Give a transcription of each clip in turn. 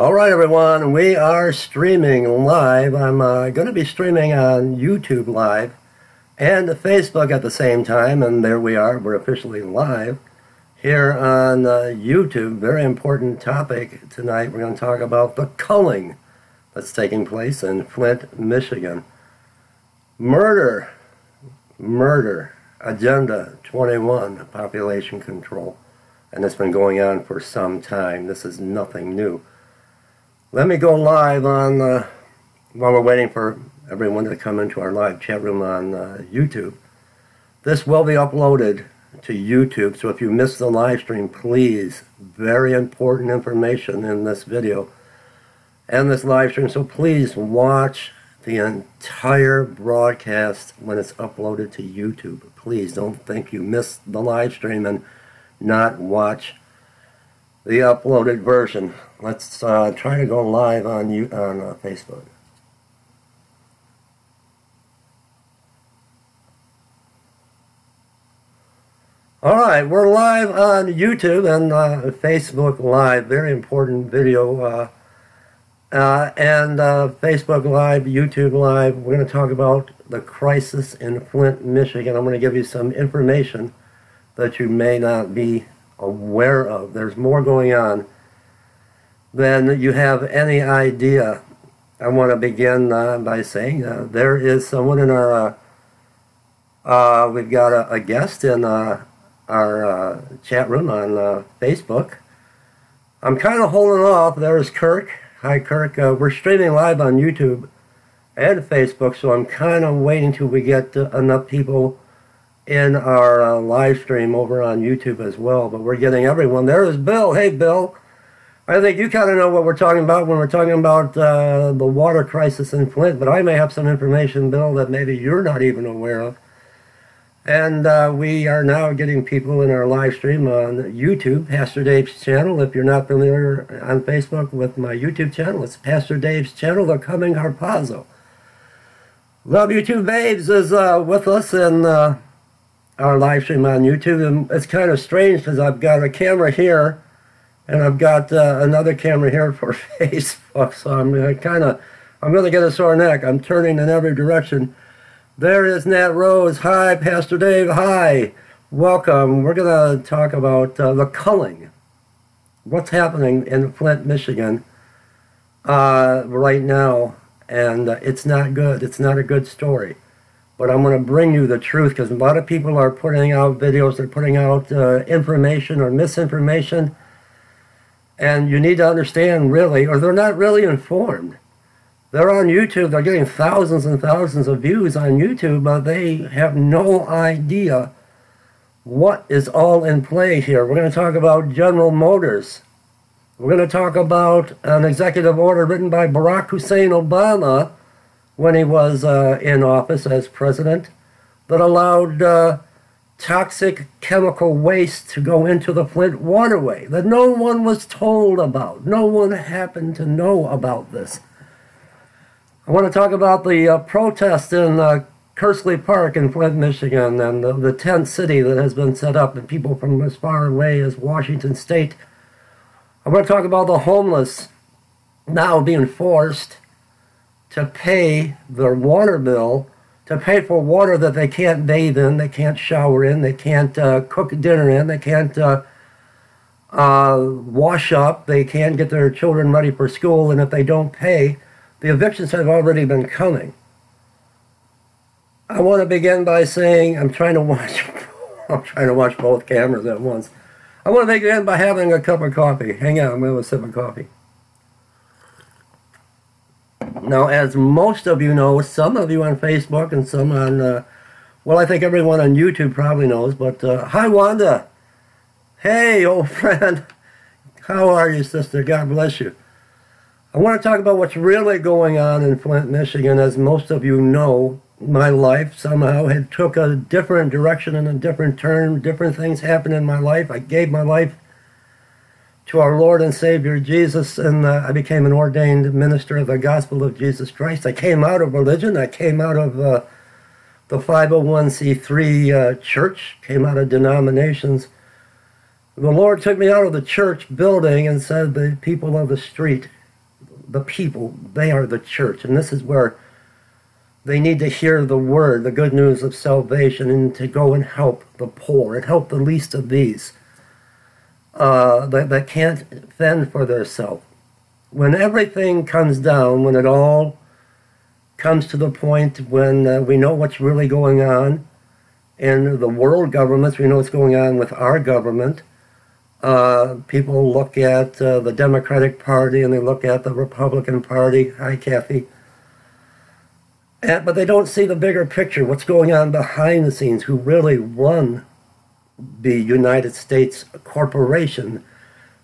All right, everyone, we are streaming live. I'm going to be streaming on YouTube Live and Facebook at the same time, and there we are. We're officially live here on YouTube. Very important topic tonight. We're going to talk about the culling that's taking place in Flint, Michigan. Murder, Agenda 21, population control. And it's been going on for some time. This is nothing new. Let me go live on, while we're waiting for everyone to come into our live chat room on YouTube. This will be uploaded to YouTube, so if you missed the live stream, please, very important information in this video and this live stream, so please watch the entire broadcast when it's uploaded to YouTube. Please don't think you missed the live stream and not watch the uploaded version. Let's try to go live on Facebook. All right, we're live on YouTube and Facebook Live. Very important video. And Facebook Live, YouTube Live. We're going to talk about the crisis in Flint, Michigan. I'm going to give you some information that you may not be aware of. There's more going on than you have any idea. I want to begin by saying there is someone in our, we've got a guest in our chat room on Facebook. I'm kind of holding off. There's Kirk. Hi, Kirk. We're streaming live on YouTube and Facebook, so I'm kind of waiting till we get enough people in our live stream over on YouTube as well, but we're getting everyone. There is Bill. Hey, Bill. I think you kind of know what we're talking about when we're talking about the water crisis in Flint, but I may have some information, Bill, that maybe you're not even aware of. And we are now getting people in our live stream on YouTube, Pastor Dave's channel. If you're not familiar on Facebook with my YouTube channel, it's Pastor Dave's channel, The Coming Harpazo. Love You Two Babes is with us in our live stream on YouTube, and it's kind of strange because I've got a camera here and I've got another camera here for Facebook, so I'm going to get a sore neck. I'm turning in every direction. There is Nat Rose. Hi, Pastor Dave. Hi. Welcome. We're going to talk about the culling. What's happening in Flint, Michigan right now, and it's not good. It's not a good story. But I'm going to bring you the truth, because a lot of people are putting out videos, they're putting out information or misinformation, and you need to understand, really, or they're not really informed. They're on YouTube, they're getting thousands and thousands of views on YouTube, but they have no idea what is all in play here. We're going to talk about General Motors. We're going to talk about an executive order written by Barack Hussein Obama when he was in office as president, that allowed toxic chemical waste to go into the Flint waterway that no one was told about. No one happened to know about this. I want to talk about the protest in Kersley Park in Flint, Michigan, and the tent city that has been set up, and people from as far away as Washington State. I want to talk about the homeless now being forced to pay their water bill, to pay for water that they can't bathe in, they can't shower in, they can't cook dinner in, they can't wash up, they can't get their children ready for school, and if they don't pay, the evictions have already been coming. I want to begin by saying I'm trying to watch both cameras at once. I want to begin by having a cup of coffee. Hang on, I'm going to have a sip of coffee. Now, as most of you know, some of you on Facebook and some on, well, I think everyone on YouTube probably knows, but hi, Wanda. Hey, old friend. How are you, sister? God bless you. I want to talk about what's really going on in Flint, Michigan. As most of you know, my life somehow had took a different direction and a different turn. Different things happened in my life. I gave my life to our Lord and Savior Jesus, and I became an ordained minister of the gospel of Jesus Christ. I came out of religion. I came out of the 501c3 church, came out of denominations. The Lord took me out of the church building and said, the people of the street, the people. They are the church. And this is where they need to hear the word, the good news of salvation, and to go and help the poor and help the least of these that can't fend for themselves. When everything comes down, when it all comes to the point when we know what's really going on in the world governments, we know what's going on with our government. People look at the Democratic Party and they look at the Republican Party. Hi, Kathy. But they don't see the bigger picture, what's going on behind the scenes, who really run the United States corporation,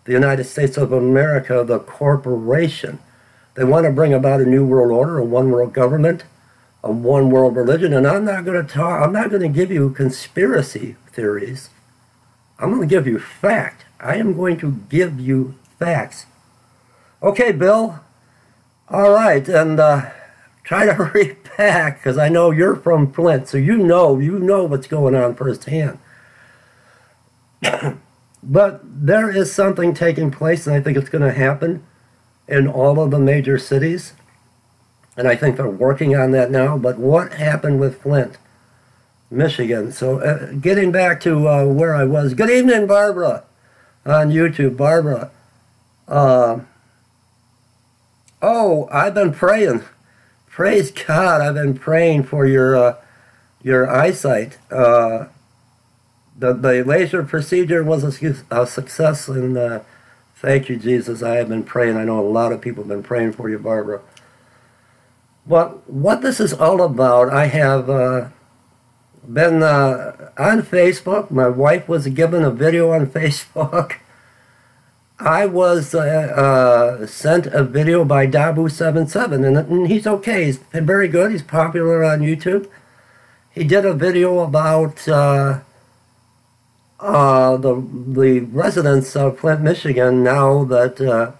the United States of America, the corporation. They want to bring about a new world order, a one world government, a one world religion. And I'm not going to give you conspiracy theories. I'm going to give you fact. I am going to give you facts. Okay, Bill. All right, and try to hurry back, because I know you're from Flint, so you know what's going on firsthand. But there is something taking place, and I think it's going to happen in all of the major cities. And I think they're working on that now. But what happened with Flint, Michigan? So getting back to where I was. Good evening, Barbara, on YouTube. Barbara. Oh, I've been praying. Praise God, I've been praying for your eyesight. The laser procedure was a success, and thank you, Jesus. I have been praying. I know a lot of people have been praying for you, Barbara. But what this is all about, I have been on Facebook. My wife was given a video on Facebook. I was sent a video by Dabu77, and he's okay. He's very good. He's popular on YouTube. He did a video about the residents of Flint, Michigan, now that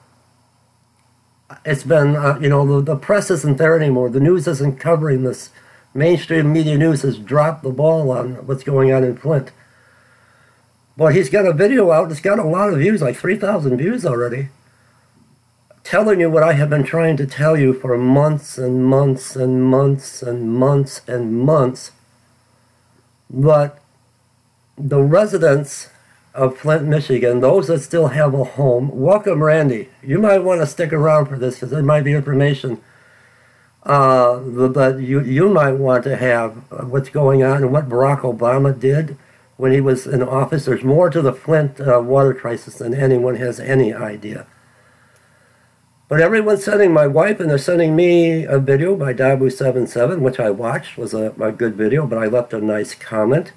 it's been, the press isn't there anymore. The news isn't covering this. Mainstream media news has dropped the ball on what's going on in Flint. But he's got a video out. It's got a lot of views, like 3,000 views already, telling you what I have been trying to tell you for months and months and months and months and months. But the residents of Flint, Michigan, those that still have a home, welcome, Randy. You might want to stick around for this, because there might be information that you might want to have what's going on and what Barack Obama did when he was in office. There's more to the Flint water crisis than anyone has any idea. But everyone's sending my wife, and they're sending me a video by Dabu77, which I watched. Was a good video, but I left a nice comment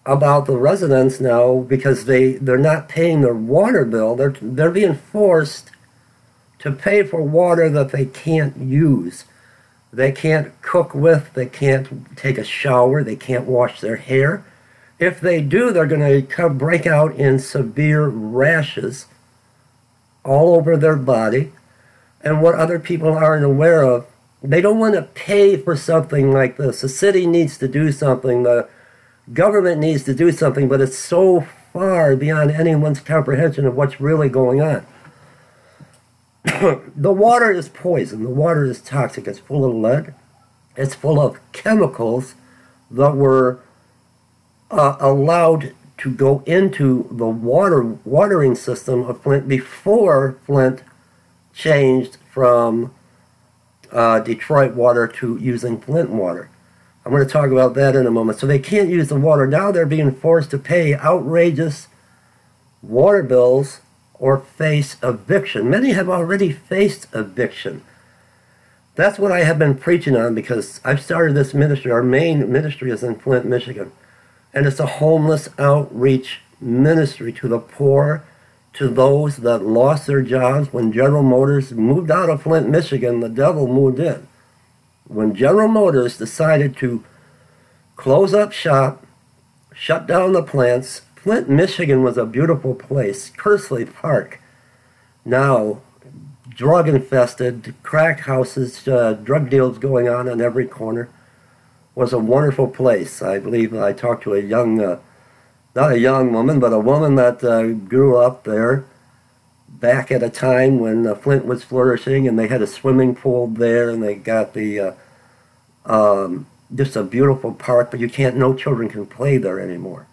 about the residents now, because they're not paying their water bill. They're being forced to pay for water that they can't use. They can't cook with, they can't take a shower, they can't wash their hair. If they do, they're going to break out in severe rashes all over their body. And what other people aren't aware of, they don't want to pay for something like this. The city needs to do something, the government needs to do something, but it's so far beyond anyone's comprehension of what's really going on. The water is poison. The water is toxic. It's full of lead. It's full of chemicals that were allowed to go into the watering system of Flint before Flint changed from Detroit water to using Flint water. I'm going to talk about that in a moment. So they can't use the water. Now they're being forced to pay outrageous water bills or face eviction. Many have already faced eviction. That's what I have been preaching on, because I've started this ministry. Our main ministry is in Flint, Michigan. And it's a homeless outreach ministry to the poor, to those that lost their jobs. When General Motors moved out of Flint, Michigan, the devil moved in. When General Motors decided to close up shop, shut down the plants, Flint, Michigan was a beautiful place. Kersley Park, now drug-infested, crack houses, drug deals going on every corner, was a wonderful place. I believe I talked to a young, not a young woman, but a woman that grew up there, back at a time when Flint was flourishing, and they had a swimming pool there, and they got the just a beautiful park, but no children can play there anymore.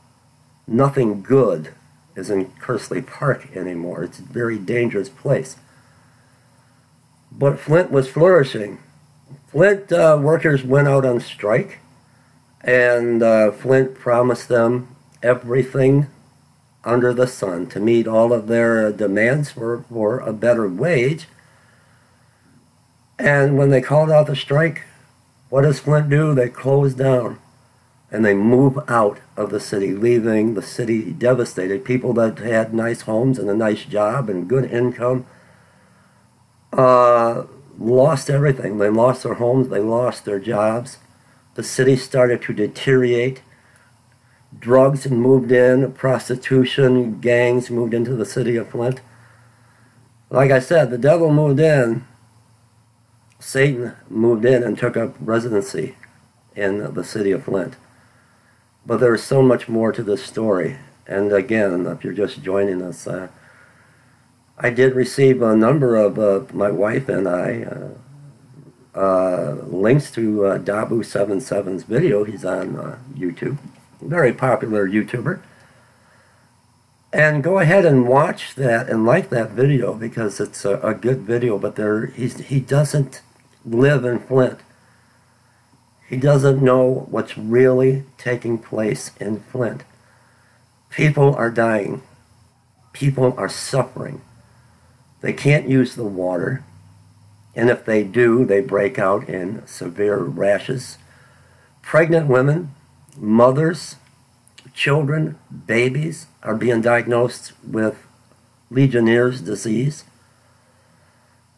Nothing good is in Kersley Park anymore. It's a very dangerous place. But Flint was flourishing. Flint workers went out on strike, and Flint promised them everything under the sun to meet all of their demands for a better wage. And when they called out the strike, what does Flint do? They close down and they move out of the city, leaving the city devastated. People that had nice homes and a nice job and good income lost everything. They lost their homes, they lost their jobs. The city started to deteriorate. Drugs moved in, prostitution, gangs moved into the city of Flint. Like I said, the devil moved in. Satan moved in and took up residency in the city of Flint. But there is so much more to this story. And again, if you're just joining us, I did receive a number of my wife and I links to Dabu77's video. He's on YouTube. Very popular YouTuber. And go ahead and watch that and like that video, because it's a good video. But he doesn't live in Flint. He doesn't know what's really taking place in Flint. People are dying. People are suffering. They can't use the water. And if they do, they break out in severe rashes. Pregnant women, mothers, children, babies are being diagnosed with Legionnaire's disease.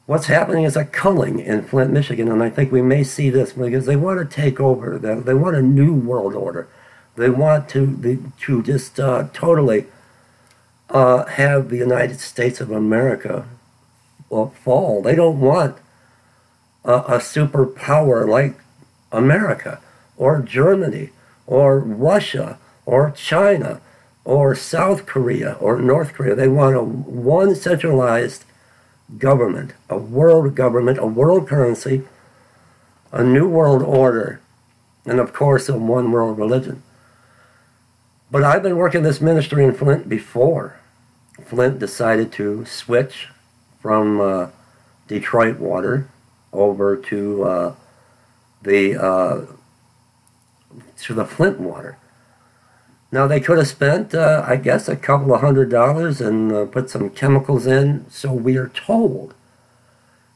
What's happening is a culling in Flint, Michigan, and I think we may see this because they want to take over. They want a new world order. They want to just totally have the United States of America fall. They don't want a superpower like America or Germany or Russia or China or South Korea or North Korea. They want one centralized government, a world currency, a new world order, and of course a one world religion. But I've been working this ministry in Flint before Flint decided to switch from Detroit water over to the Flint water. Now they could have spent, I guess, a couple of $100 and put some chemicals in, so we are told,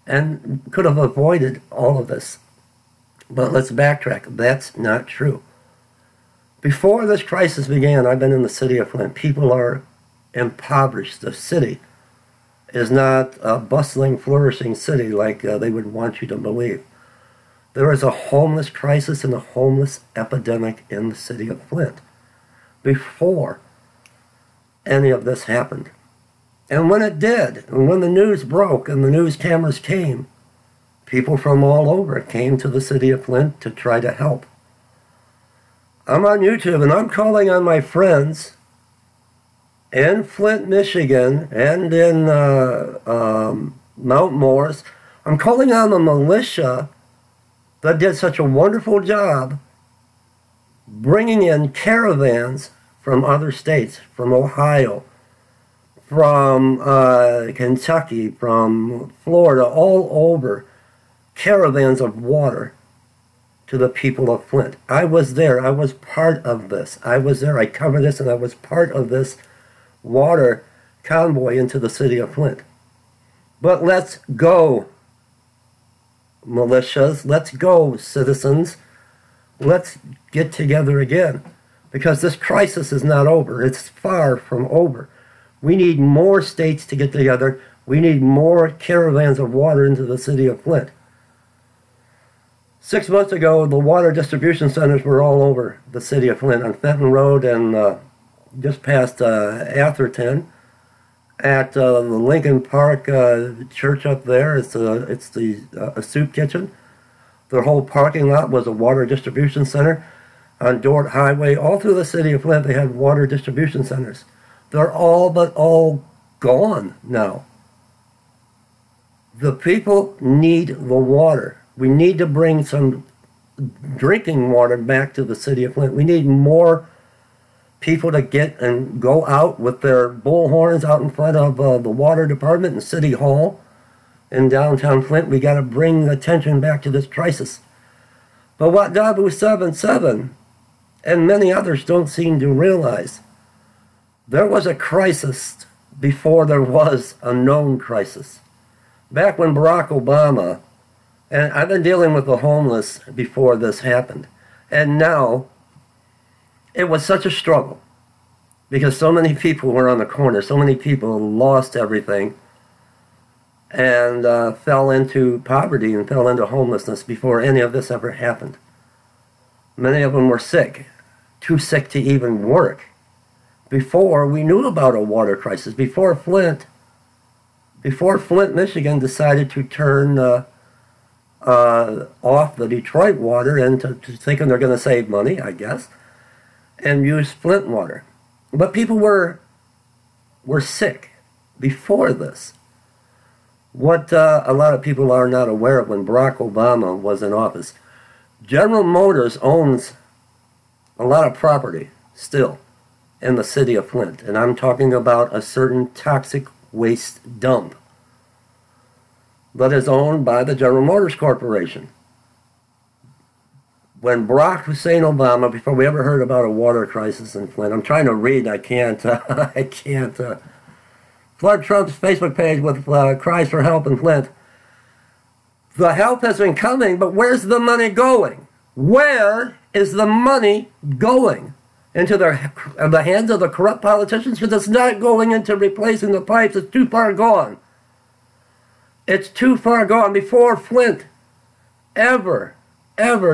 and could have avoided all of this. But let's backtrack. That's not true. Before this crisis began, I've been in the city of Flint. People are impoverished. The city is not a bustling, flourishing city like they would want you to believe. There is a homeless crisis and a homeless epidemic in the city of Flint before any of this happened. And when it did, and when the news broke and the news cameras came, people from all over came to the city of Flint to try to help. I'm on YouTube and I'm calling on my friends in Flint, Michigan, and in Mount Morris. I'm calling on the militia that did such a wonderful job bringing in caravans from other states, from Ohio, from Kentucky, from Florida, all over, caravans of water to the people of Flint. I was there. I was part of this. I was there. I covered this, and I was part of this water convoy into the city of Flint. But let's go, militias. Let's go, citizens. Let's get together again, because this crisis is not over. It's far from over. We need more states to get together. We need more caravans of water into the city of Flint. 6 months ago, the water distribution centers were all over the city of Flint, on Fenton Road and just past Atherton, at the Lincoln Park church up there. It's a soup kitchen. Their whole parking lot was a water distribution center. On Dort Highway, all through the city of Flint, they had water distribution centers. They're all but all gone now. The people need the water. We need to bring some drinking water back to the city of Flint. We need more people to get and go out with their bullhorns out in front of the water department and City Hall in downtown Flint. We got to bring attention back to this crisis. But what Dabu 77 and many others don't seem to realize, there was a crisis before there was a known crisis. Back when Barack Obama, and I've been dealing with the homeless before this happened, and now it was such a struggle because so many people were on the corner, so many people lost everything and fell into poverty and fell into homelessness before any of this ever happened. Many of them were sick, too sick to even work. Before we knew about a water crisis, before Flint, Michigan decided to turn off the Detroit water and to thinking they're going to save money, I guess, and use Flint water. But people were sick before this. What a lot of people are not aware of, when Barack Obama was in office, General Motors owns a lot of property still in the city of Flint, and I'm talking about a certain toxic waste dump that is owned by the General Motors Corporation. When Barack Hussein Obama, before we ever heard about a water crisis in Flint, I'm trying to read, I can't, flood Trump's Facebook page with cries for help in Flint. The help has been coming, but where's the money going? Where is the money going? Into the hands of the corrupt politicians? Because it's not going into replacing the pipes. It's too far gone. It's too far gone. Before Flint ever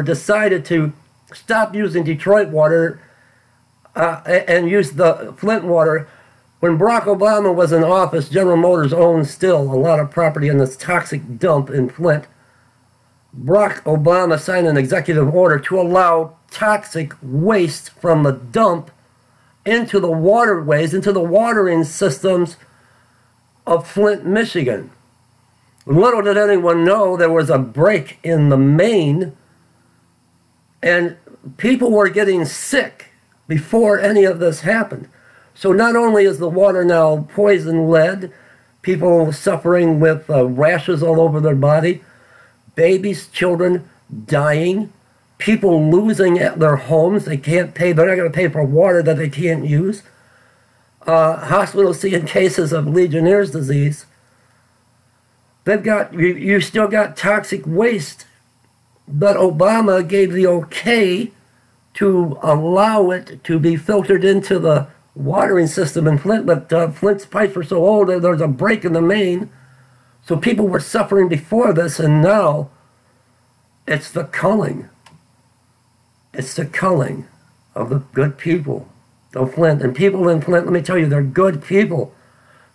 decided to stop using Detroit water and use the Flint water, when Barack Obama was in office, General Motors owned still a lot of property in this toxic dump in Flint. Barack Obama signed an executive order to allow toxic waste from the dump into the waterways, into the watering systems of Flint, Michigan. Little did anyone know there was a break in the main, and people were getting sick before any of this happened. So not only is the water now poison lead, people suffering with rashes all over their body, babies, children dying, people losing their homes. They can't pay, they're not going to pay for water that they can't use. Hospitals seeing cases of Legionnaire's disease. They've got, you still got toxic waste, but Obama gave the okay to allow it to be filtered into the watering system in Flint, but Flint's pipes were so old that there's a break in the main. So people were suffering before this, and now it's the culling. It's the culling of the good people of Flint. And people in Flint, let me tell you, they're good people.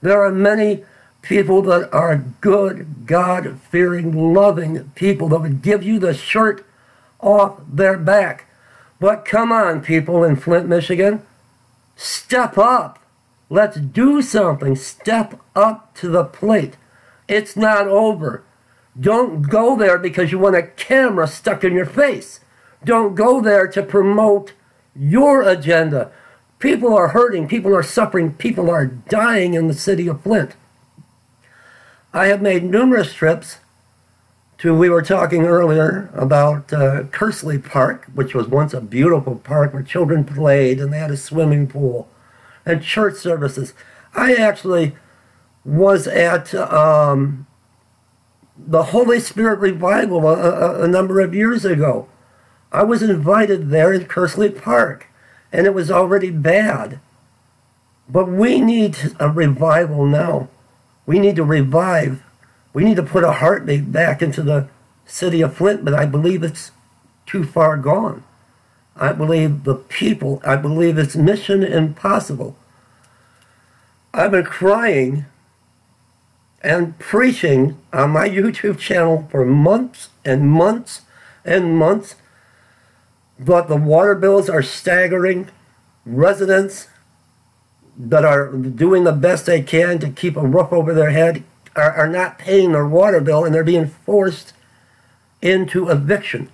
There are many people that are good, God-fearing, loving people that would give you the shirt off their back. But come on, people in Flint, Michigan, step up. Let's do something. Step up to the plate. It's not over. Don't go there because you want a camera stuck in your face. Don't go there to promote your agenda. People are hurting. People are suffering. People are dying in the city of Flint. I have made numerous trips to, we were talking earlier about Kersley Park, which was once a beautiful park where children played and they had a swimming pool, and church services. I actually was at the Holy Spirit Revival a number of years ago. I was invited there in Kersley Park, and it was already bad. But we need a revival now. We need to revive. We need to put a heartbeat back into the city of Flint, but I believe it's too far gone. I believe the people, I believe it's mission impossible. I've been crying and preaching on my YouTube channel for months and months and months, but the water bills are staggering. Residents that are doing the best they can to keep a roof over their head are not paying their water bill, and they're being forced into eviction.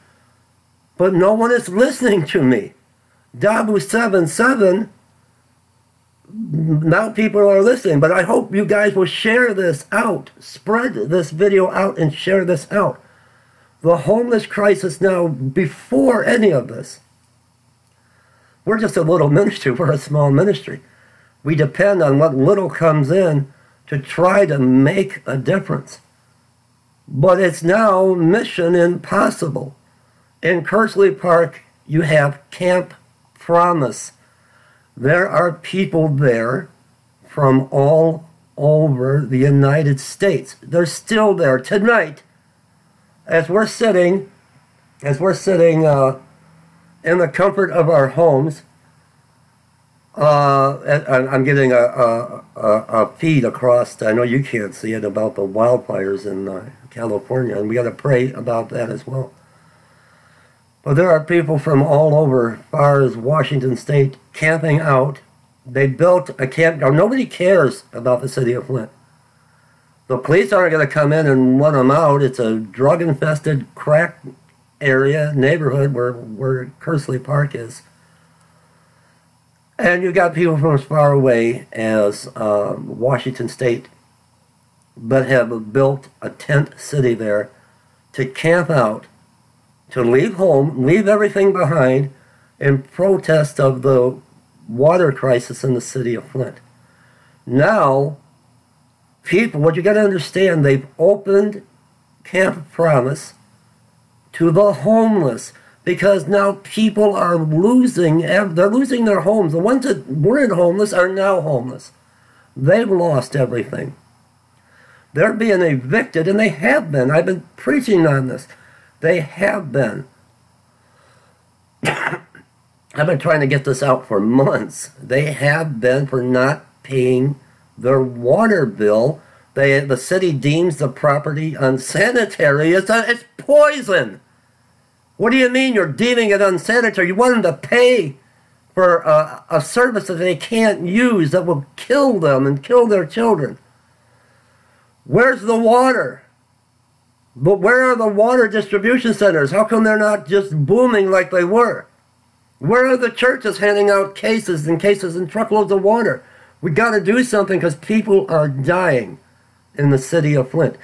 But no one is listening to me. Dabu77, now people are listening, but I hope you guys will share this out. Spread this video out and share this out. The homeless crisis now, before any of this. We're just a little ministry. We're a small ministry. We depend on what little comes in to try to make a difference. But it's now mission impossible. In Kersley Park, you have Camp Promise. There are people there from all over the United States. They're still there tonight. As we're sitting in the comfort of our homes. I'm getting a feed across. I know you can't see it, about the wildfires in California, and we got to pray about that as well. But there are people from all over, as far as Washington State, camping out. They built a campground. Nobody cares about the city of Flint. The police aren't going to come in and run them out. It's a drug-infested crack area, neighborhood where Kersley Park is. And you got people from as far away as Washington State, but have built a tent city there to camp out, to leave home, leave everything behind, in protest of the water crisis in the city of Flint. Now, people, what you got to understand, they've opened Camp Promise to the homeless, because now people are losing, they're losing their homes. The ones that weren't homeless are now homeless. They've lost everything. They're being evicted, and they have been. I've been preaching on this. They have been. I've been trying to get this out for months. They have been for not paying their water bill. The city deems the property unsanitary. It's poison. What do you mean you're deeming it unsanitary? You want them to pay for a service that they can't use, that will kill them and kill their children. Where's the water? But where are the water distribution centers? How come they're not just booming like they were? Where are the churches handing out cases and truckloads of water? We got to do something, because people are dying in the city of Flint.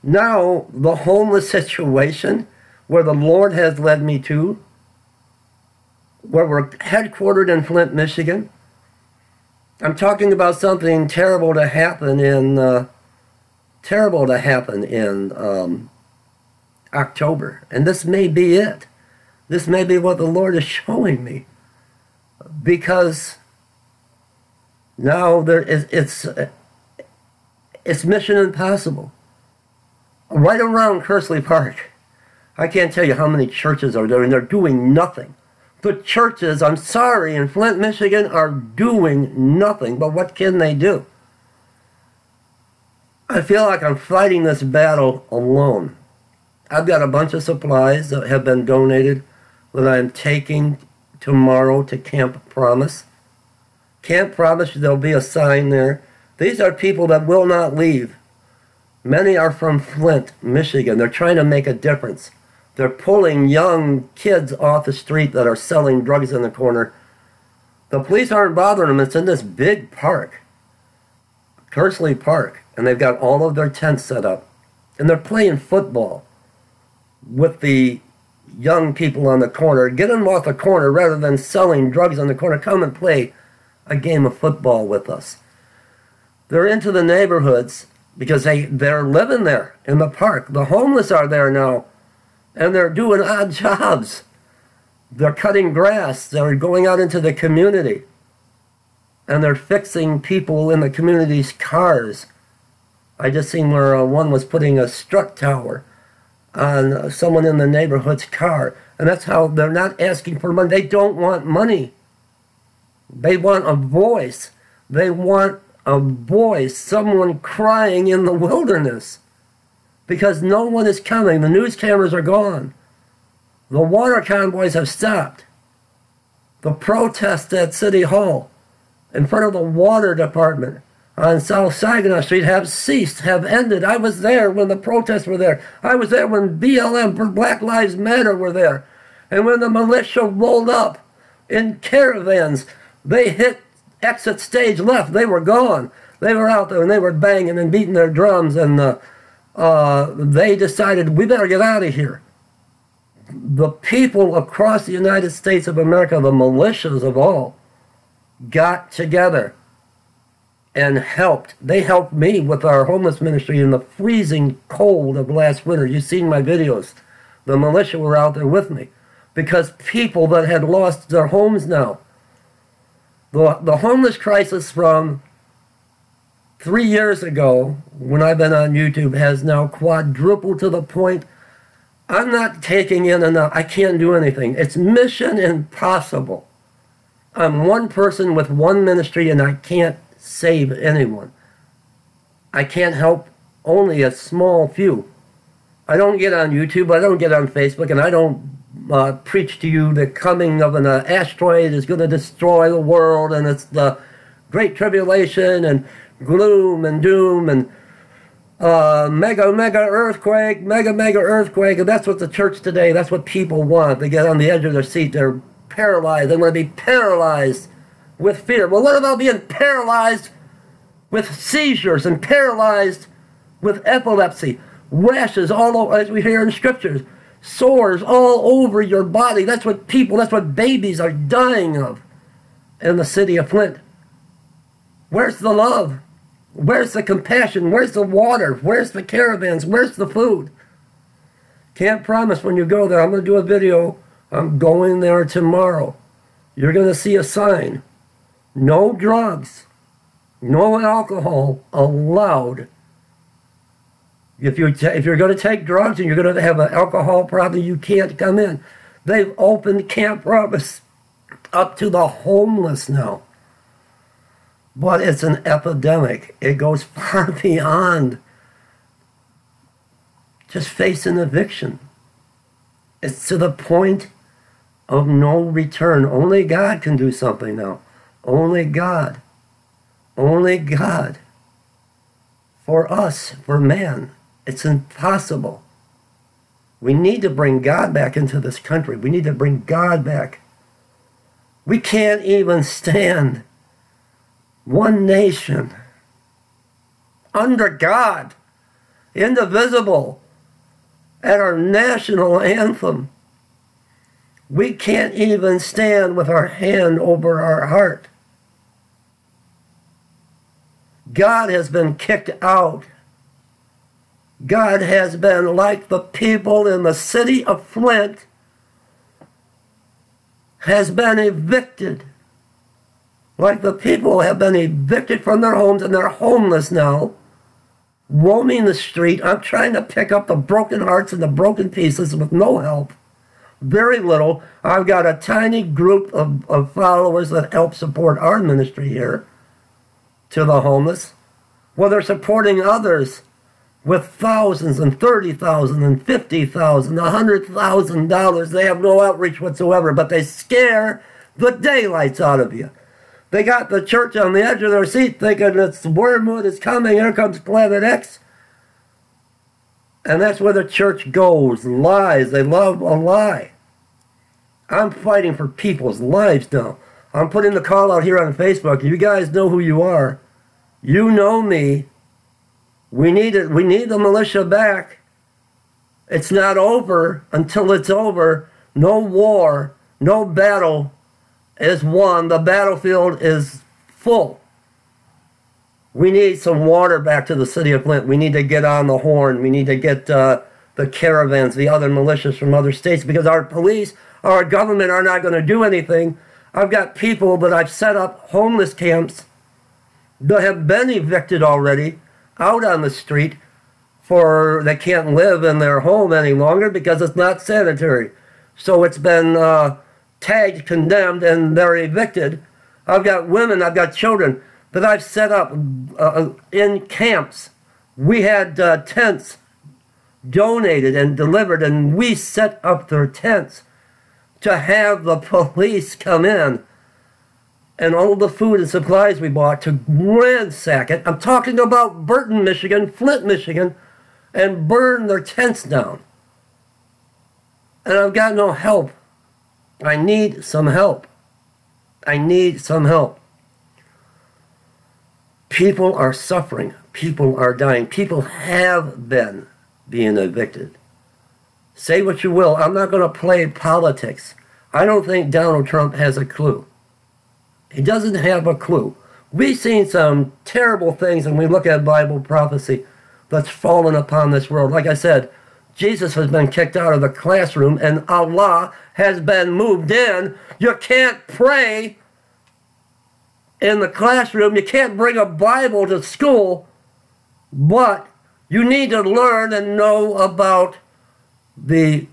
Now, the homeless situation, where the Lord has led me to, where we're headquartered in Flint, Michigan. I'm talking about something terrible to happen in October, and this may be it. This may be what the Lord is showing me, because now it's mission impossible. Right around Kersley Park, I can't tell you how many churches are there, and they're doing nothing. The churches, I'm sorry, in Flint, Michigan, are doing nothing. But what can they do? I feel like I'm fighting this battle alone. I've got a bunch of supplies that have been donated that I'm taking tomorrow to Camp Promise. Camp Promise, there'll be a sign there. These are people that will not leave. Many are from Flint, Michigan. They're trying to make a difference. They're pulling young kids off the street that are selling drugs in the corner. The police aren't bothering them. It's in this big park, Kersley Park, and they've got all of their tents set up. And they're playing football with the young people on the corner. Get them off the corner rather than selling drugs on the corner. Come and play a game of football with us. They're into the neighborhoods because they're living there in the park. The homeless are there now. And they're doing odd jobs. They're cutting grass. They're going out into the community. And they're fixing people in the community's cars. I just seen where one was putting a strut tower on someone in the neighborhood's car. And that's how they're not asking for money. They don't want money. They want a voice. They want a voice. Someone crying in the wilderness. Because no one is coming. The news cameras are gone. The water convoys have stopped. The protests at City Hall, in front of the water department, on South Saginaw Street have ceased, have ended. I was there when the protests were there. I was there when BLM, Black Lives Matter, were there. And when the militia rolled up in caravans, they hit exit stage left. They were gone. They were out there and they were banging and beating their drums, and they decided, we better get out of here. The people across the United States of America, the militias of all, got together and helped. They helped me with our homeless ministry in the freezing cold of last winter. You've seen my videos. The militia were out there with me because people that had lost their homes now. The homeless crisis from 3 years ago, when I've been on YouTube, has now quadrupled to the point I'm not taking in enough. I can't do anything. It's mission impossible. I'm one person with one ministry, and I can't save anyone. I can't help only a small few. I don't get on YouTube, I don't get on Facebook, and I don't preach to you the coming of an asteroid is going to destroy the world, and it's the Great Tribulation, and gloom and doom, and mega earthquake, mega earthquake. And that's what the church today, that's what people want. They get on the edge of their seat, they're paralyzed. They want to be paralyzed with fear. Well, what about being paralyzed with seizures and paralyzed with epilepsy? Rashes all over, as we hear in scriptures. Sores all over your body. That's what people, that's what babies are dying of in the city of Flint. Where's the love? Where's the compassion? Where's the water? Where's the caravans? Where's the food? Can't promise when you go there. I'm going to do a video. I'm going there tomorrow. You're going to see a sign. No drugs. No alcohol allowed. If you're going to take drugs and you're going to have an alcohol problem, you can't come in. They've opened Camp Robbins up to the homeless now. But it's an epidemic. It goes far beyond just facing eviction. It's to the point of no return. Only God can do something now. Only God. Only God. For us, for man, it's impossible. We need to bring God back into this country. We need to bring God back. We can't even stand one nation under God, indivisible, at our national anthem. We can't even stand with our hand over our heart. God has been kicked out. God has been like the people in the city of Flint, has been evicted. Like the people have been evicted from their homes and they're homeless now, roaming the street. I'm trying to pick up the broken hearts and the broken pieces with no help. Very little. I've got a tiny group of followers that help support our ministry here to the homeless. Well, they're supporting others with thousands and $30,000 and $50,000, $100,000. They have no outreach whatsoever, but they scare the daylights out of you. They got the church on the edge of their seat thinking it's wormwood is coming, here comes Planet X. And that's where the church goes, lies. They love a lie. I'm fighting for people's lives now. I'm putting the call out here on Facebook. You guys know who you are. You know me. We need it. We need the militia back. It's not over until it's over. No war, no battle is won. The battlefield is full. We need some water back to the city of Flint. We need to get on the horn. We need to get the caravans, the other militias from other states, because our police, our government are not going to do anything. I've got people that I've set up homeless camps that have been evicted already out on the street for they can't live in their home any longer because it's not sanitary. So it's been tagged, condemned, and they're evicted. I've got women, I've got children that I've set up in camps. We had tents donated and delivered, and we set up their tents to have the police come in and all the food and supplies we bought to ransack it. I'm talking about Burton, Michigan, Flint, Michigan, and burn their tents down. And I've got no help. I need some help. I need some help. People are suffering. People are dying. People have been being evicted. Say what you will. I'm not going to play politics. I don't think Donald Trump has a clue. He doesn't have a clue. We've seen some terrible things when we look at Bible prophecy that's fallen upon this world. Like I said, Jesus has been kicked out of the classroom and Allah has been moved in. You can't pray in the classroom. You can't bring a Bible to school, but you need to learn and know about the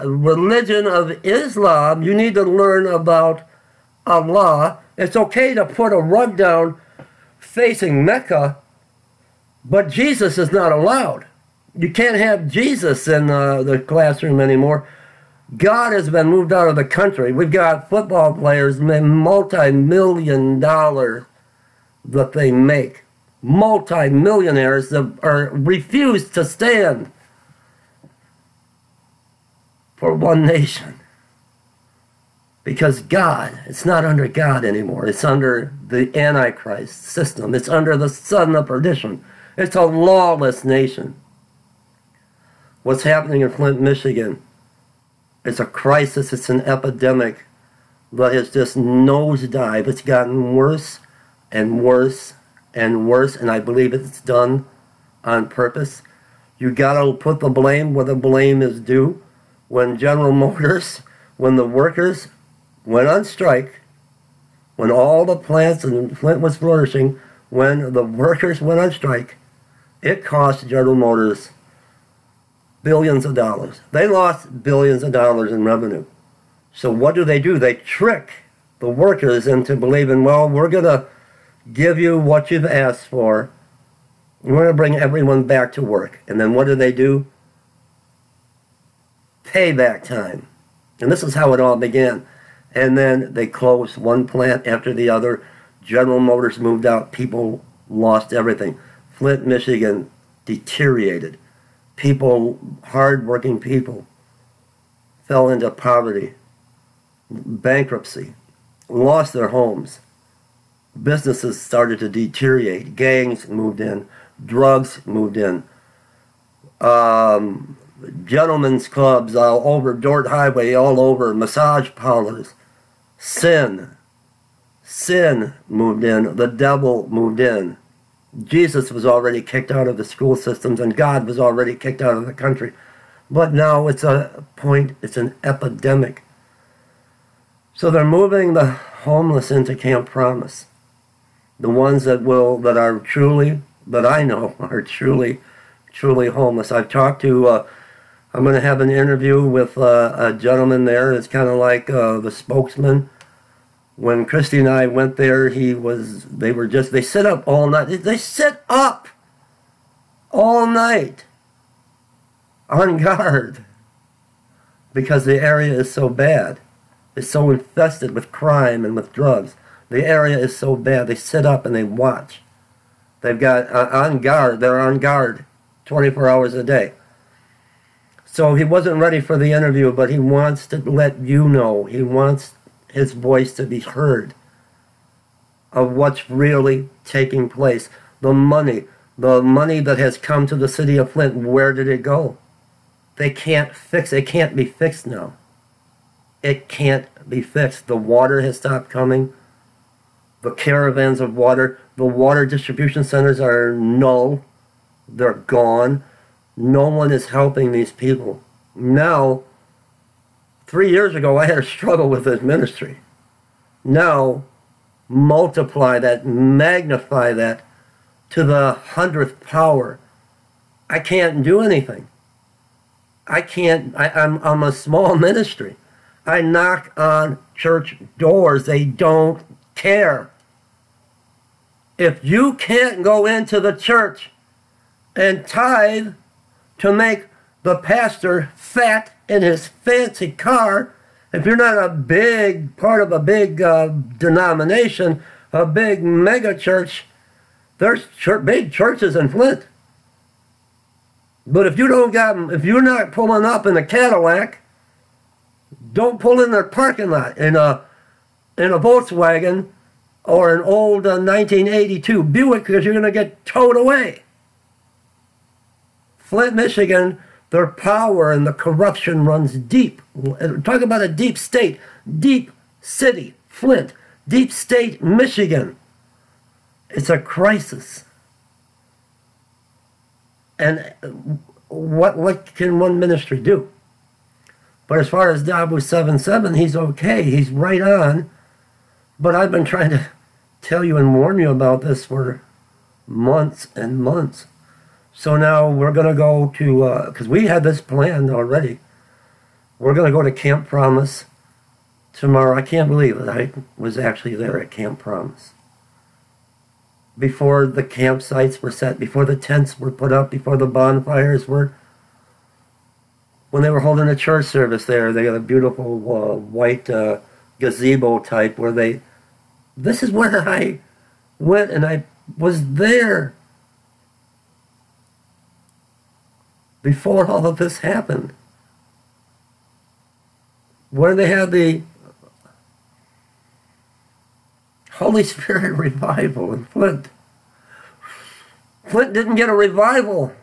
religion of Islam. You need to learn about Allah. It's okay to put a rug down facing Mecca, but Jesus is not allowed. You can't have Jesus in the classroom anymore. God has been moved out of the country. We've got football players, multi-million dollars that they make. Multi-millionaires that refuse to stand for one nation. Because God, it's not under God anymore. It's under the Antichrist system. It's under the son of perdition. It's a lawless nation. What's happening in Flint, Michigan, it's a crisis. It's an epidemic that has just nosedived. It's gotten worse and worse and worse, and I believe it's done on purpose. You got to put the blame where the blame is due. When General Motors, when the workers went on strike, when all the plants in Flint was flourishing, when the workers went on strike, it cost General Motors billions of dollars. They lost billions of dollars in revenue. So what do? They trick the workers into believing, well, we're going to give you what you've asked for. We're going to bring everyone back to work. And then what do? Payback time. And this is how it all began. And then they closed one plant after the other. General Motors moved out. People lost everything. Flint, Michigan deteriorated. People, hard-working people, fell into poverty, bankruptcy, lost their homes. Businesses started to deteriorate. Gangs moved in. Drugs moved in. Gentlemen's clubs all over, Dort Highway all over, massage parlors. Sin moved in. The devil moved in. Jesus was already kicked out of the school systems, and God was already kicked out of the country. But now it's a point, it's an epidemic. So they're moving the homeless into Camp Promise. The ones that are truly, that I know are truly homeless. I've talked to, I'm going to have an interview with a gentleman there. It's kind of like the spokesman. When Christy and I went there, they sit up all night. They sit up all night on guard because the area is so bad. It's so infested with crime and with drugs. The area is so bad. They sit up and they watch. They've got on guard. They're on guard 24 hours a day. So he wasn't ready for the interview, but he wants to let you know. He wants his voice to be heard of what's really taking place. The money that has come to the city of Flint, where did it go? They can't fix it. It can't be fixed now. It can't be fixed. The water has stopped coming. The caravans of water, the water distribution centers are null. They're gone. No one is helping these people. Now, 3 years ago, I had a struggle with this ministry. Now, multiply that, magnify that to the 100th power. I can't do anything. I'm a small ministry. I knock on church doors. They don't care. If you can't go into the church and tithe to make the pastor fat in his fancy car If you're not a big part of a big denomination, a big mega church, there's big churches in Flint. But if you don't got, if you're not pulling up in a Cadillac, don't pull in their parking lot in a Volkswagen or an old 1982 Buick, because you're going to get towed away. Flint, Michigan, their power and the corruption runs deep. Talk about a deep state, deep city, Flint, deep state, Michigan. It's a crisis. And what can one ministry do? But as far as Dabu 7-7, he's okay. He's right on. But I've been trying to tell you and warn you about this for months and months. So now we're going to go to, because we had this planned already. We're going to go to Camp Promise tomorrow. I can't believe it. I was actually there at Camp Promise. Before the campsites were set, before the tents were put up, before the bonfires were, when they were holding a church service there, they got a beautiful white gazebo type where they, this is when I went and I was there before all of this happened, where they had the Holy Spirit revival in Flint. Flint didn't get a revival.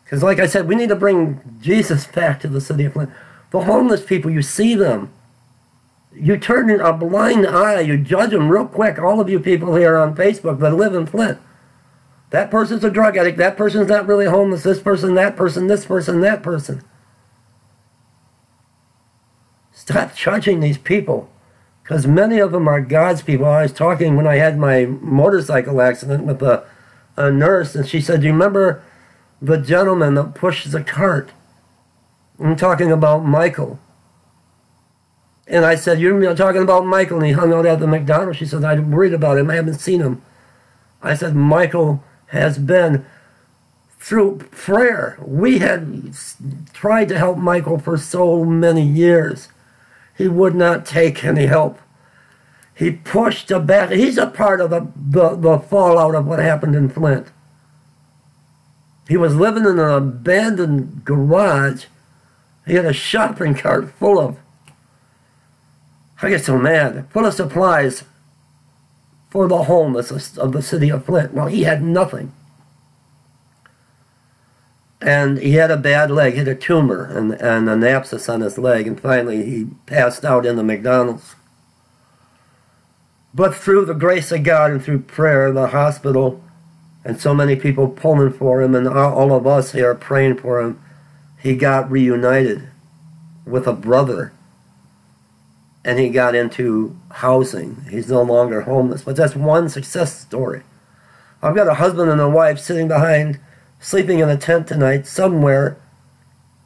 Because like I said, we need to bring Jesus back to the city of Flint. The homeless people, you see them. You turn a blind eye, you judge them real quick. All of you people here on Facebook that live in Flint. That person's a drug addict, that person's not really homeless, this person, that person, this person, that person. Stop judging these people. Because many of them are God's people. I was talking when I had my motorcycle accident with a nurse, and she said, do you remember the gentleman that pushes a cart? I'm talking about Michael. And I said, you're talking about Michael, and he hung out at the McDonald's. She said, I'm worried about him. I haven't seen him. I said, Michael has been through prayer. We had tried to help Michael for so many years. He would not take any help. He pushed the back. He's a part of the fallout of what happened in Flint. He was living in an abandoned garage. He had a shopping cart full of, I get so mad, full of supplies for the homeless of the city of Flint. Well, he had nothing. And he had a bad leg, he had a tumor and an abscess on his leg, and finally he passed out in the McDonald's. But through the grace of God and through prayer, the hospital, and so many people pulling for him, and all of us here praying for him, he got reunited with a brother. And he got into housing. He's no longer homeless. But that's one success story. I've got a husband and a wife sitting behind, sleeping in a tent tonight somewhere.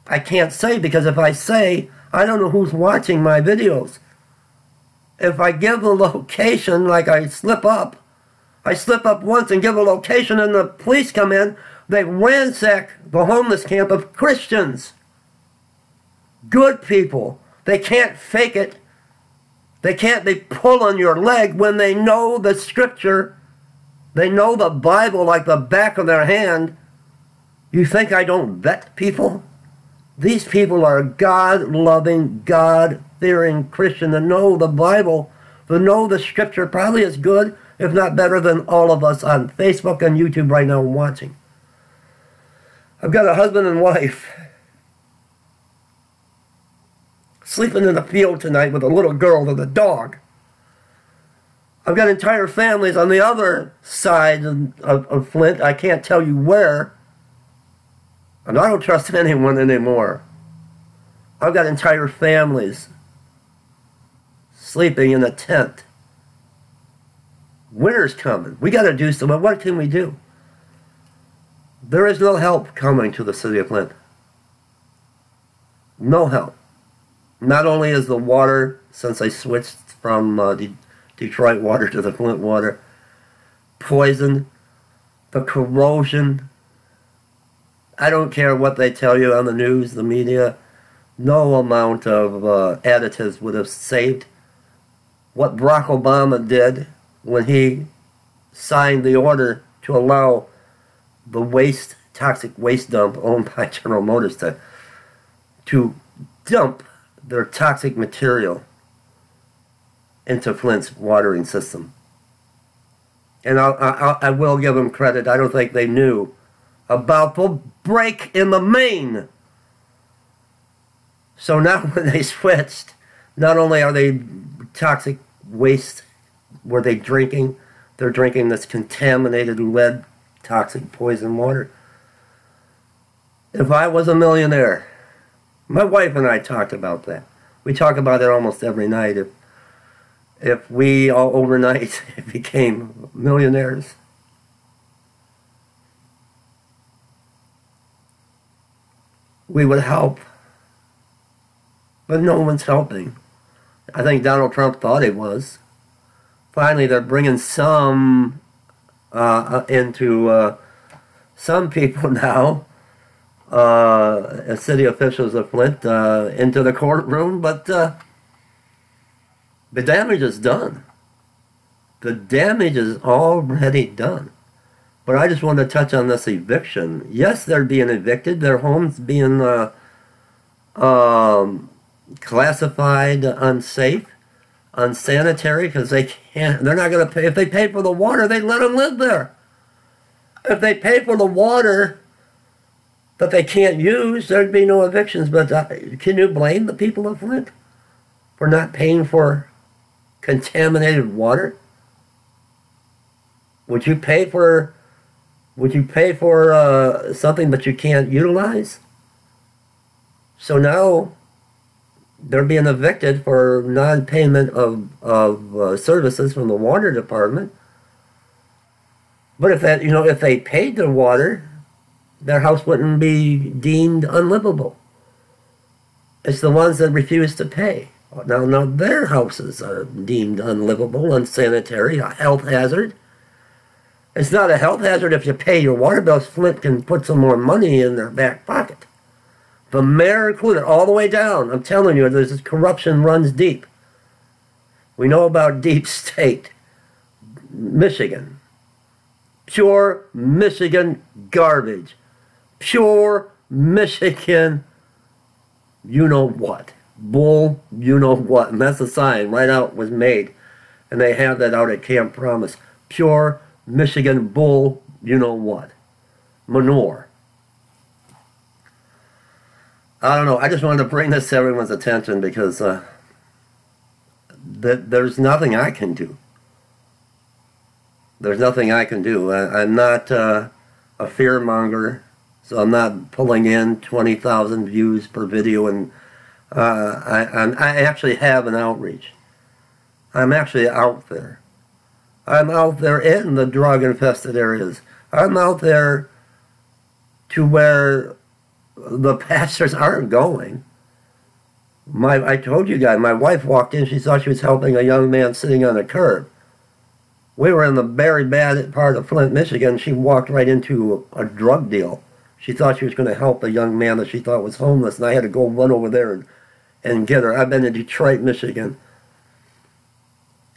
I can't say, because if I say, I don't know who's watching my videos. If I give a location, like I slip up once and give a location and the police come in, they ransack the homeless camp of Christians. Good people. They can't fake it. They can't be pulling your leg when they know the scripture. They know the Bible like the back of their hand. You think I don't vet people? These people are God-loving, God-fearing Christians that know the Bible, that know the scripture probably as good, if not better, than all of us on Facebook and YouTube right now watching. I've got a husband and wife sleeping in a field tonight with a little girl and a dog. I've got entire families on the other side of Flint. I can't tell you where. And I don't trust anyone anymore. I've got entire families sleeping in a tent. Winter's coming. We got to do something. What can we do? There is no help coming to the city of Flint. No help. Not only is the water, since I switched from Detroit water to the Flint water, poison, the corrosion. I don't care what they tell you on the news, the media. No amount of additives would have saved what Barack Obama did when he signed the order to allow the toxic waste dump owned by General Motors to dump their toxic material into Flint's watering system. And I will give them credit. I don't think they knew about the break in the main. So now when they switched, not only are they toxic waste, were they drinking, they're drinking this contaminated lead, toxic poison water. If I was a millionaire, my wife and I talked about that. We talk about it almost every night. If we all overnight became millionaires, we would help. But no one's helping. I think Donald Trump thought he was. Finally, they're bringing some into some people now, city officials of Flint, into the courtroom, but the damage is done. The damage is already done. But I just want to touch on this eviction. Yes, they're being evicted. Their homes being classified unsafe, unsanitary, because they're not going to pay. If they pay for the water, they let them live there. If they pay for the water that they can't use, there'd be no evictions. But can you blame the people of Flint for not paying for contaminated water? Would you pay for something that you can't utilize? So now they're being evicted for non-payment of services from the water department. But if they paid the water, their house wouldn't be deemed unlivable. It's the ones that refuse to pay. Now their houses are deemed unlivable, unsanitary, a health hazard. It's not a health hazard if you pay your water bills. Flint can put some more money in their back pocket. The mayor included, all the way down. I'm telling you, this corruption runs deep. We know about deep state. Michigan. Pure Michigan garbage. Pure Michigan you-know-what. Bull you-know-what. And that's the sign right out was made. And they have that out at Camp Promise. Pure Michigan bull you-know-what. Manure. I don't know. I just wanted to bring this to everyone's attention because there's nothing I can do. There's nothing I can do. I'm not a fearmonger, so I'm not pulling in 20,000 views per video. And I actually have an outreach. I'm actually out there. I'm out there in the drug-infested areas. I'm out there to where the pastors aren't going. I told you guys, my wife walked in, she thought she was helping a young man sitting on a curb. We were in the very bad part of Flint, Michigan. She walked right into a drug deal. She thought she was going to help a young man that she thought was homeless, and I had to go run over there and get her. I've been in Detroit, Michigan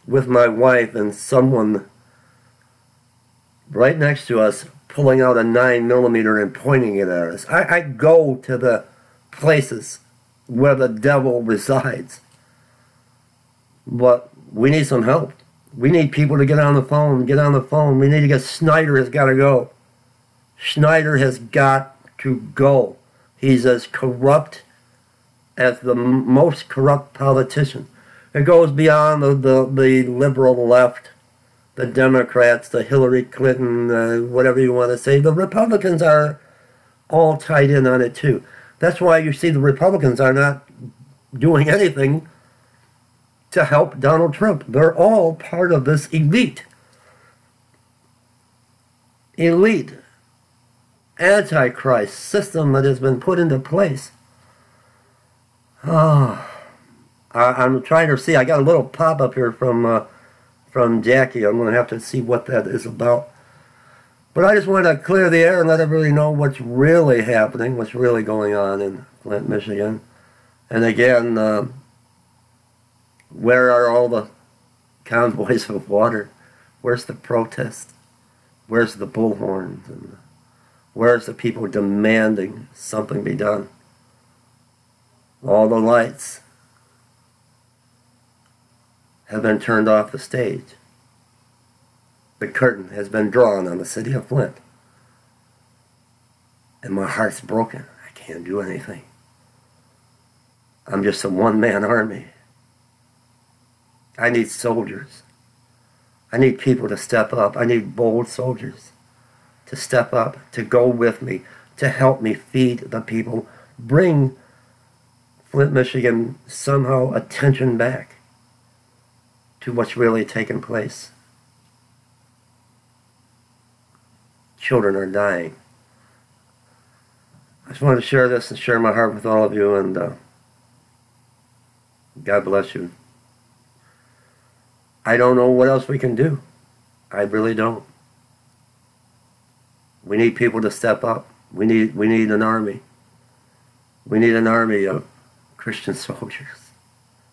with my wife and someone right next to us pulling out a 9mm and pointing it at us. I go to the places where the devil resides. But we need some help. We need people to get on the phone, We need to get Snyder has got to go. Snyder has got to go. He's as corrupt as the most corrupt politician. It goes beyond the liberal left, the Democrats, the Hillary Clinton, whatever you want to say. The Republicans are all tied in on it too. That's why you see the Republicans are not doing anything to help Donald Trump. They're all part of this elite antichrist system that has been put into place. I'm trying to see. I got a little pop-up here from Jackie. I'm going to have to see what that is about. But I just want to clear the air and let everybody know what's really happening, what's really going on in Flint, Michigan. And again, where are all the convoys of water? Where's the protest? Where's the bullhorns? And where's the people demanding something be done? All the lights have been turned off the stage. The curtain has been drawn on the city of Flint. And my heart's broken. I can't do anything. I'm just a one-man army. I need soldiers. I need people to step up. I need bold soldiers to step up, to go with me, to help me feed the people, bring Flint, Michigan somehow attention back to what's really taking place. Children are dying. I just wanted to share this and share my heart with all of you, and God bless you. I don't know what else we can do. I really don't. We need people to step up. We need an army. We need an army of Christian soldiers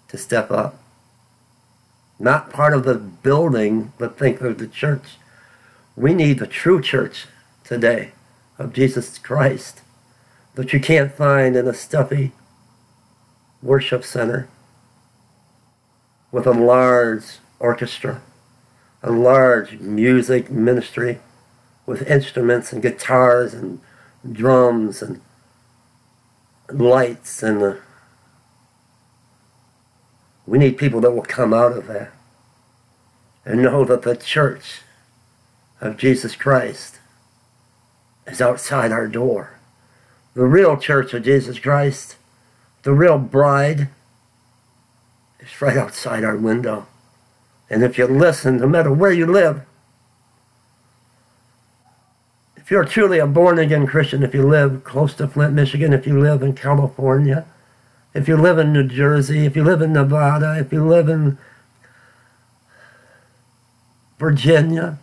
to step up. Not part of the building, but think of the church. We need the true church today of Jesus Christ that you can't find in a stuffy worship center with a large orchestra, a large music ministry with instruments and guitars and drums and lights, and we need people that will come out of that and know that the church of Jesus Christ is outside our door. The real church of Jesus Christ, the real bride, is right outside our window. And if you listen, no matter where you live, if you're truly a born-again Christian, if you live close to Flint, Michigan, if you live in California, if you live in New Jersey, if you live in Nevada, if you live in Virginia,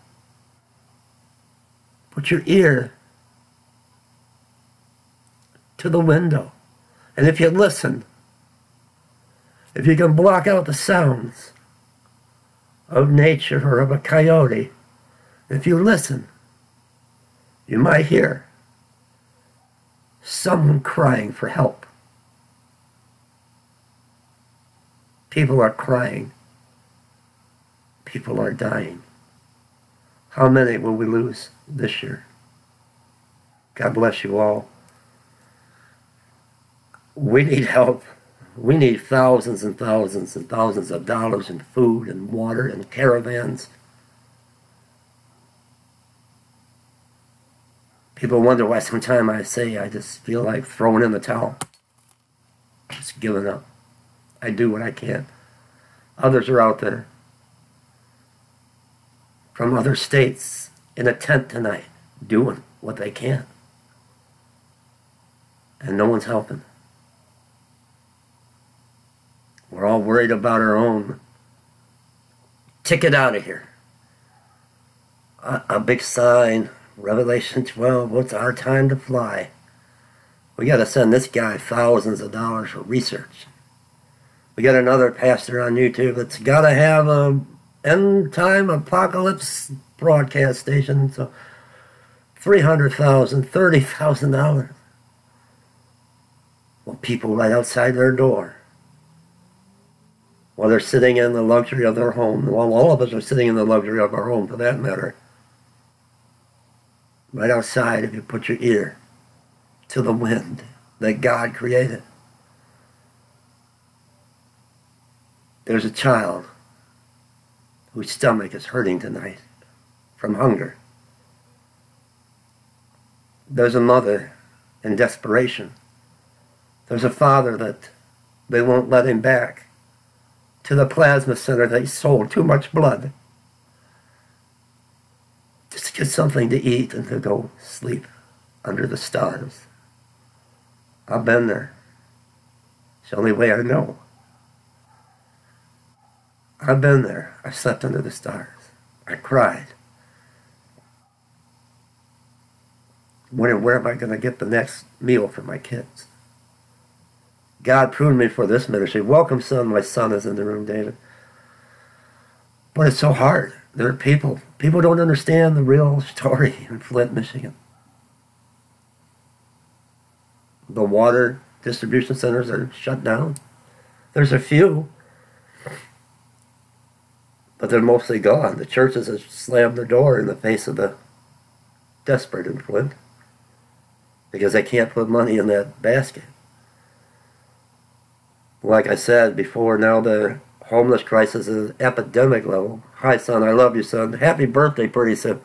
put your ear to the window. And if you listen, if you can block out the sounds of nature or of a coyote, if you listen, you might hear someone crying for help. People are crying. People are dying. How many will we lose this year? God bless you all. We need help. We need thousands and thousands and thousands of dollars in food and water and caravans. People wonder why sometimes I say I just feel like throwing in the towel. Just giving up. I do what I can. Others are out there from other states in a tent tonight doing what they can. And no one's helping. We're all worried about our own. Ticket out of here. A big sign, Revelation 12, it's our time to fly. We got to send this guy thousands of dollars for research. We got another pastor on YouTube that's got to have a end-time apocalypse broadcast station, so $300,000, $30,000. Well, people right outside their door, while they're sitting in the luxury of their home, well, all of us are sitting in the luxury of our home, for that matter. Right outside, if you put your ear to the wind that God created, there's a child whose stomach is hurting tonight from hunger. There's a mother in desperation. There's a father that they won't let him back to the plasma center. They sold too much blood just to get something to eat and to go sleep under the stars. I've been there. It's the only way I know. I've been there. I slept under the stars. I cried. Where am I going to get the next meal for my kids? God pruned me for this ministry. Welcome, son. My son is in the room, David. But it's so hard. There are people. People don't understand the real story in Flint, Michigan. The water distribution centers are shut down. There's a few, but they're mostly gone. The churches have slammed their door in the face of the desperate in Flint because they can't put money in that basket. Like I said before, now the homeless crisis is at epidemic level. Hi, son. I love you, son. Happy birthday, pretty soon.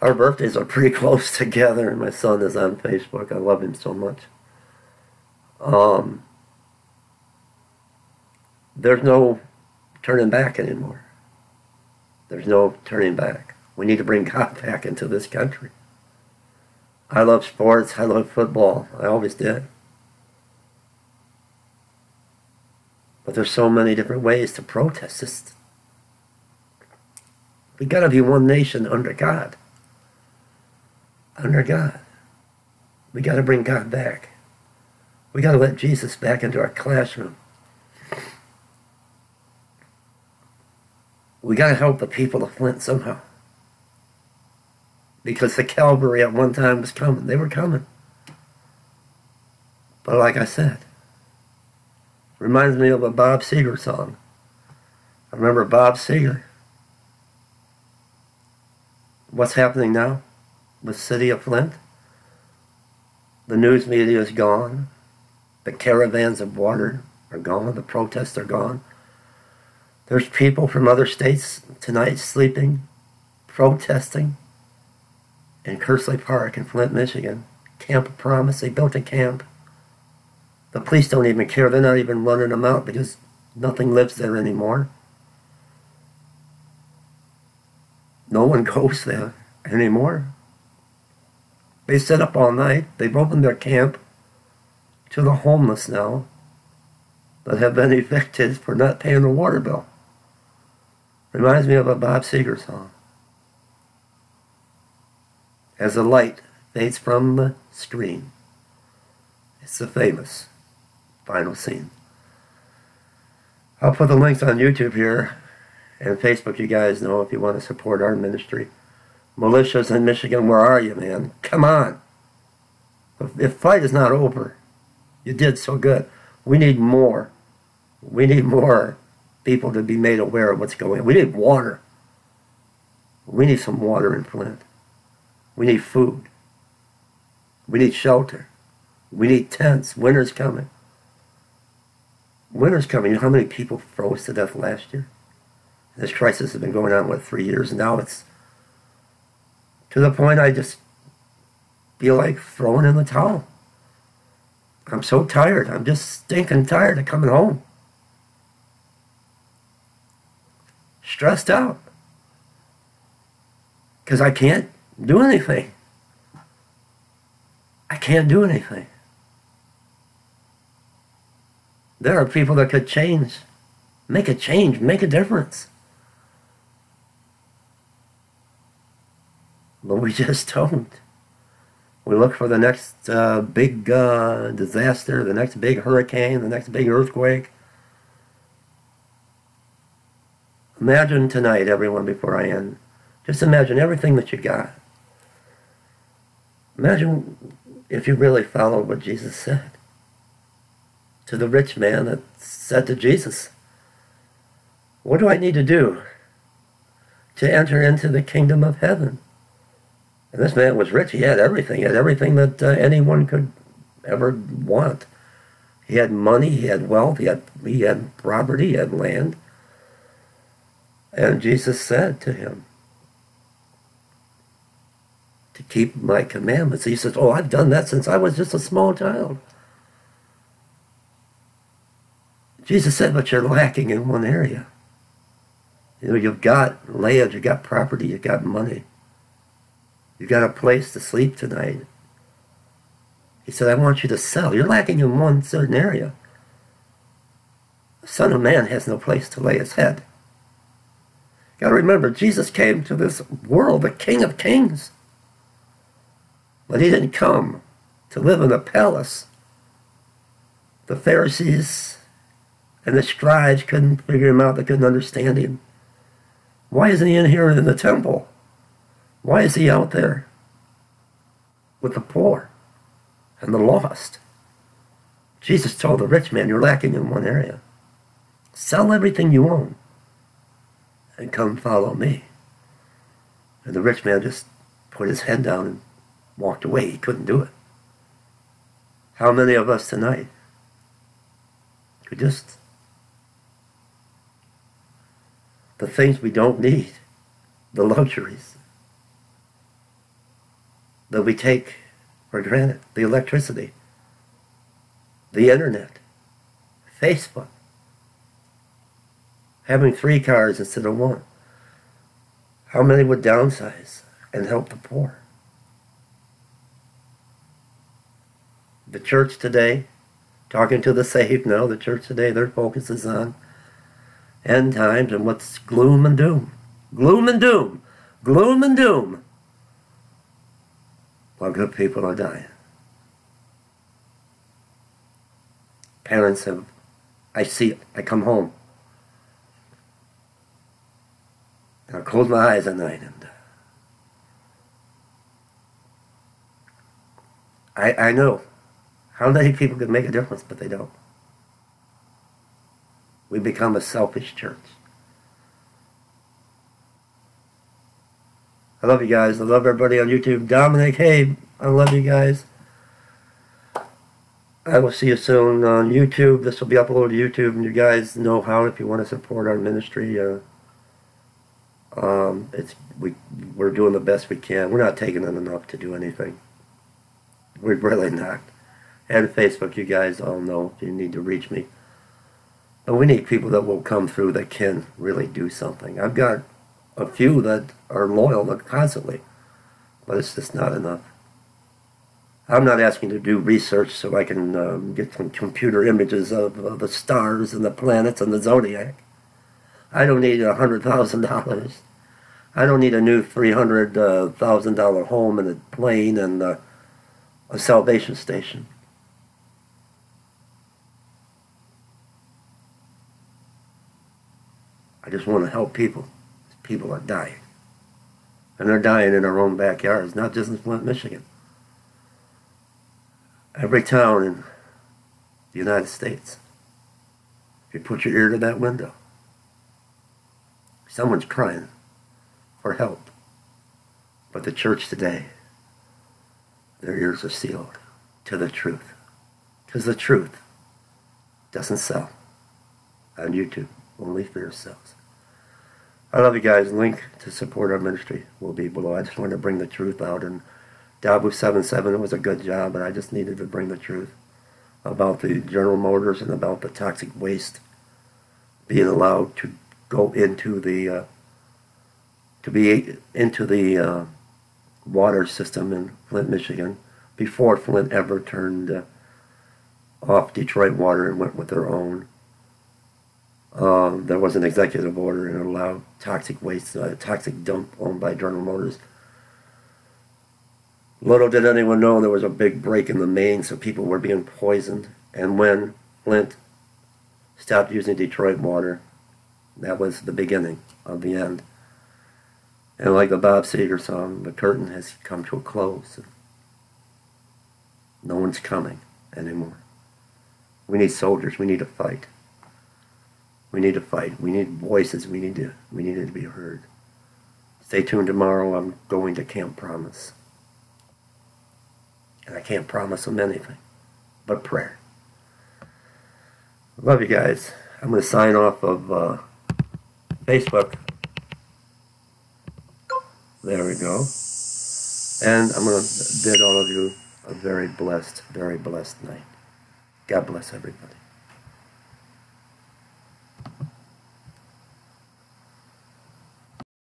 Our birthdays are pretty close together, and my son is on Facebook. I love him so much. There's no turning back anymore. There's no turning back. We need to bring God back into this country. I love sports. I love football. I always did. But there's so many different ways to protest this. We got to be one nation under God. Under God. We got to bring God back. We got to let Jesus back into our classroom. We got to help the people of Flint somehow. Because the cavalry at one time was coming. They were coming. But like I said, reminds me of a Bob Seger song. I remember Bob Seger. What's happening now with the city of Flint? The news media is gone. The caravans of water are gone. The protests are gone. There's people from other states tonight sleeping, protesting in Kersley Park in Flint, Michigan. Camp of Promise. They built a camp. The police don't even care. They're not even running them out because nothing lives there anymore. No one goes there anymore. They sit up all night. They've opened their camp to the homeless now that have been evicted for not paying the water bill. Reminds me of a Bob Seger song. As the light fades from the screen, it's the famous final scene. I'll put the links on YouTube here and Facebook. You guys know if you want to support our ministry. Militias in Michigan, where are you, man? Come on. The fight is not over. You did so good. We need more. We need more people to be made aware of what's going on. We need water. We need some water in Flint. We need food. We need shelter. We need tents. Winter's coming. Winter's coming. You know how many people froze to death last year? This crisis has been going on, 3 years? And now it's to the point I just feel like throwing in the towel. I'm so tired. I'm just stinking tired of coming home. Stressed out. Because I can't do anything. I can't do anything. There are people that could change, make a change, make a difference. But we just don't. We look for the next big disaster, the next big hurricane, the next big earthquake. Imagine tonight, everyone, before I end, just imagine everything that you got. Imagine if you really followed what Jesus said. To the rich man that said to Jesus, what do I need to do to enter into the kingdom of heaven? And this man was rich. He had everything. He had everything that anyone could ever want. He had money. He had wealth. He had property. He had land. And Jesus said to him, to keep my commandments. He says, oh, I've done that since I was just a small child. Jesus said, but you're lacking in one area. You know, you've got land, you've got property, you've got money. You've got a place to sleep tonight. He said, I want you to sell. You're lacking in one certain area. The Son of Man has no place to lay his head. You got to remember, Jesus came to this world, the King of Kings. But he didn't come to live in a palace. The Pharisees and the scribes couldn't figure him out. They couldn't understand him. Why isn't he in here in the temple? Why is he out there with the poor and the lost? Jesus told the rich man, you're lacking in one area. Sell everything you own and come follow me. And the rich man just put his head down and walked away. He couldn't do it. How many of us tonight could just, the things we don't need, the luxuries that we take for granted, the electricity, the internet, Facebook, having 3 cars instead of 1. How many would downsize and help the poor? The church today, talking to the saved now, the church today, their focus is on end times and what's gloom and doom. Gloom and doom. Gloom and doom. While good people are dying. Parents have, I see it, I come home. And I close my eyes at night and I know how many people could make a difference, but they don't. We become a selfish church. I love you guys. I love everybody on YouTube. Dominic, hey, I love you guys. I will see you soon on YouTube. This will be uploaded to YouTube, and you guys know how if you want to support our ministry. We're doing the best we can. We're not taking in enough to do anything. We're really not. And Facebook, you guys all know you need to reach me. But we need people that will come through that can really do something. I've got a few that are loyal constantly, but it's just not enough. I'm not asking to do research so I can get some computer images of the stars and the planets and the zodiac. I don't need $100,000. I don't need a new $300,000 home and a plane and a salvation station. I just want to help people. People are dying. And they're dying in our own backyards, not just in Flint, Michigan. Every town in the United States, if you put your ear to that window, someone's crying for help. But the church today, their ears are sealed to the truth. Because the truth doesn't sell on YouTube. Only fear sells. I love you guys. Link to support our ministry will be below. I just wanted to bring the truth out. And Dabu 77, it was a good job, but I just needed to bring the truth about the General Motors and about the toxic waste being allowed to go into the water system in Flint, Michigan, before Flint ever turned off Detroit Water and went with their own. There was an executive order and it allowed toxic waste, toxic dump owned by General Motors. Little did anyone know there was a big break in the main, so people were being poisoned. And when Flint stopped using Detroit water, that was the beginning of the end. And like the Bob Seger song, the curtain has come to a close. No one's coming anymore. We need soldiers. We need to fight. We need to fight. We need voices. We need to be heard. Stay tuned tomorrow. I'm going to Camp Promise. And I can't promise them anything but prayer. Love you guys. I'm going to sign off of Facebook. There we go. And I'm going to bid all of you a very blessed night. God bless everybody.